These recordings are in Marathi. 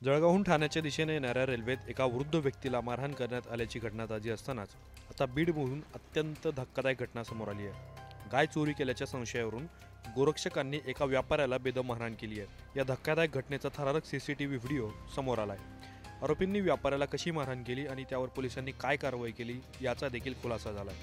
जळगावहून ठाण्याच्या दिशेने येणाऱ्या रेल्वेत एका वृद्ध व्यक्तीला मारहाण करण्यात आल्याची घटना ताजी असतानाच आता बीडमधून अत्यंत धक्कादायक घटना समोर आली आहे। गाय चोरी केल्याच्या संशयावरून गोरक्षकांनी एका व्यापाऱ्याला बेदम मारहाण केली आहे। या धक्कादायक घटनेचा थरारक सीसीटीव्ही व्हिडिओ समोर आलाय। आरोपींनी व्यापाऱ्याला कशी मारहाण केली आणि त्यावर पोलिसांनी काय कारवाई केली याचा देखील खुलासा झालाय।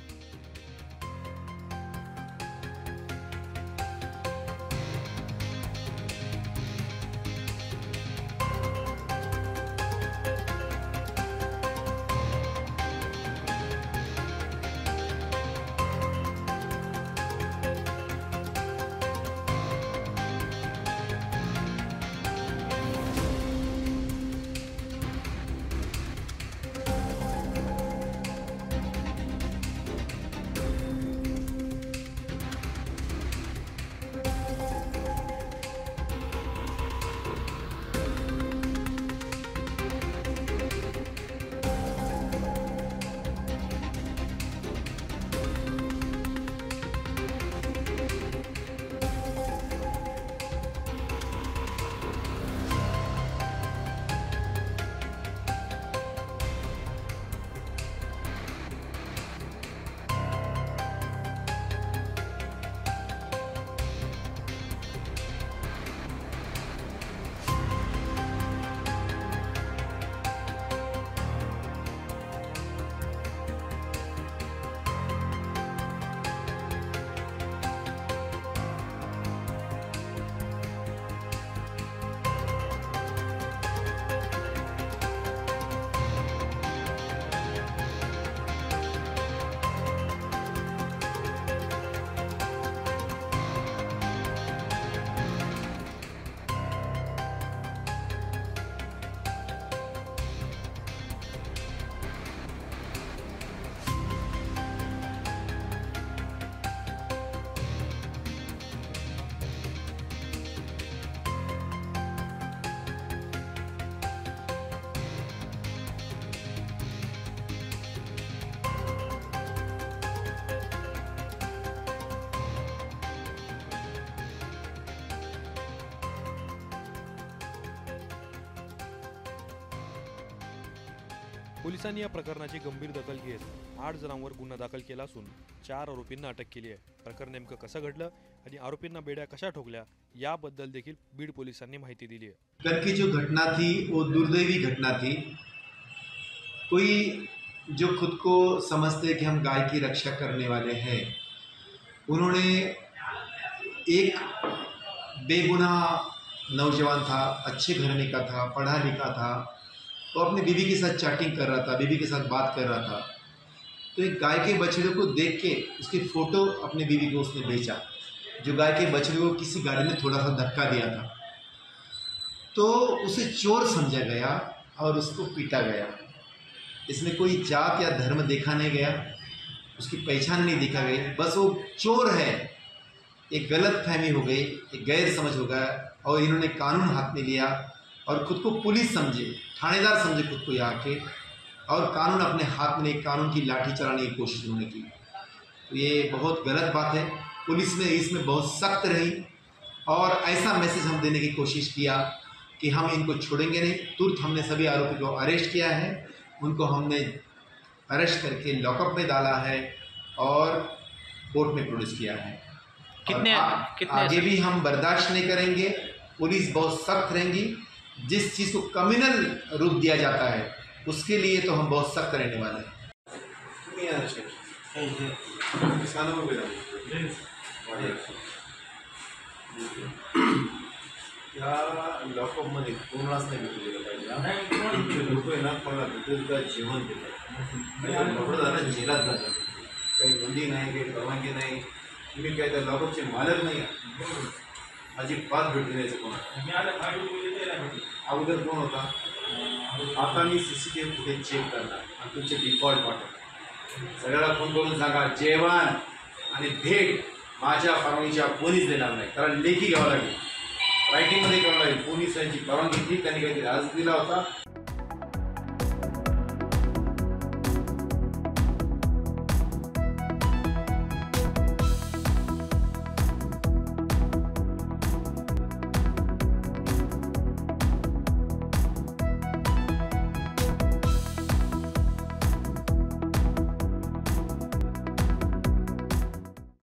पोलिसांनी या प्रकरणाची गंभीर दखल घेत 8 जणांवर गुन्हा दाखल केला असून 4 आरोपींना अटक केली आहे। प्रकरण नेमकं कसं घडलं आणि आरोपींना बेड्या कशा ठोकल्या याबद्दल देखील बीड पोलिसांनी माहिती दिली है। कल की जो घटना थी वो दुर्दैवी घटना थी। कोई जो खुद को समझते कि हम गाय की रक्षा करने वाले हैं, उन्होंने एक बेगुनाह नौजवान था, अच्छे घराने का था, पढ़ा लिखा था, तो अपनी बीवी के साथ चैटिंग कर रहा था, बीवी के साथ बात कर रहा था। तो एक गाय के बछड़े को देख के उसकी फ़ोटो अपनी बीवी को उसने भेजा, जो गाय के बछड़े को किसी गाड़ी ने थोड़ा सा धक्का दिया था। तो उसे चोर समझा गया और उसको पीटा गया। इसमें कोई जात या धर्म देखा नहीं गया, उसकी पहचान नहीं देखा गई, बस वो चोर है। एक गलत फहमी हो गई, एक गैर समझ हो गया और इन्होंने कानून हाथ में लिया और खुद को पुलिस समझे, थानेदार समझे खुद को यहाँ के, और कानून अपने हाथ में, कानून की लाठी चलाने की कोशिश उन्होंने की। तो ये बहुत गलत बात है। पुलिस ने इसमें बहुत सख्त रही और ऐसा मैसेज हम देने की कोशिश किया कि हम इनको छोड़ेंगे नहीं। तुरंत हमने सभी आरोपी को अरेस्ट किया है, उनको हमने अरेस्ट करके लॉकअप में डाला है और कोर्ट में प्रोड्यूस किया है। कितने आगे भी हम बर्दाश्त नहीं करेंगे। पुलिस बहुत सख्त रहेंगी। जिस चीज़ को कम्युनल रूप दिया जाता है उसके लिए तो हम बहुत सख्त रहने वाले हैं। या लॉकअपमध्ये कोणालाच नाही भेटलेलं पाहिजे। लोक आहे ना कोणाला भेटेल का जेवण देतात, लफडं झालं जेलात जातात, काही नोंदी नाही, काही परवानगी नाही, तुम्ही काय त्या लॉकअपचे मालक नाही अजिबात भेटून द्यायचं कोणाला। अगोदर कोण होता, आता मी CCTV फुटेज चेक करणार आणि तुमचे डिफॉल्ट पाठवणार। सगळ्याला फोन करून सांगा जेवण आणि भेट माझ्या परवानगीच्या कोणीच देणार नाही, कारण लेखी घ्यावं लागेल, रायटिंगमध्ये घ्यावं लागेल। पोलिसांची परवानगी ती त्यांनी काहीतरी अर्ज दिला होता।